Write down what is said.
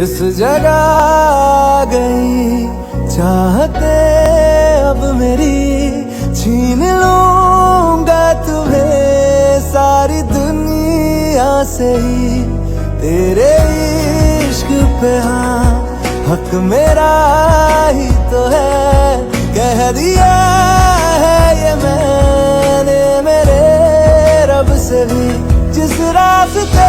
इस जगह आ गई चाहते अब मेरी, छीन लूंगा तुम्हें सारी दुनिया से ही। तेरे इश्क पे हाँ हक मेरा ही तो है, कह दिया है ये मैंने मेरे रब से भी। जिस रास्ते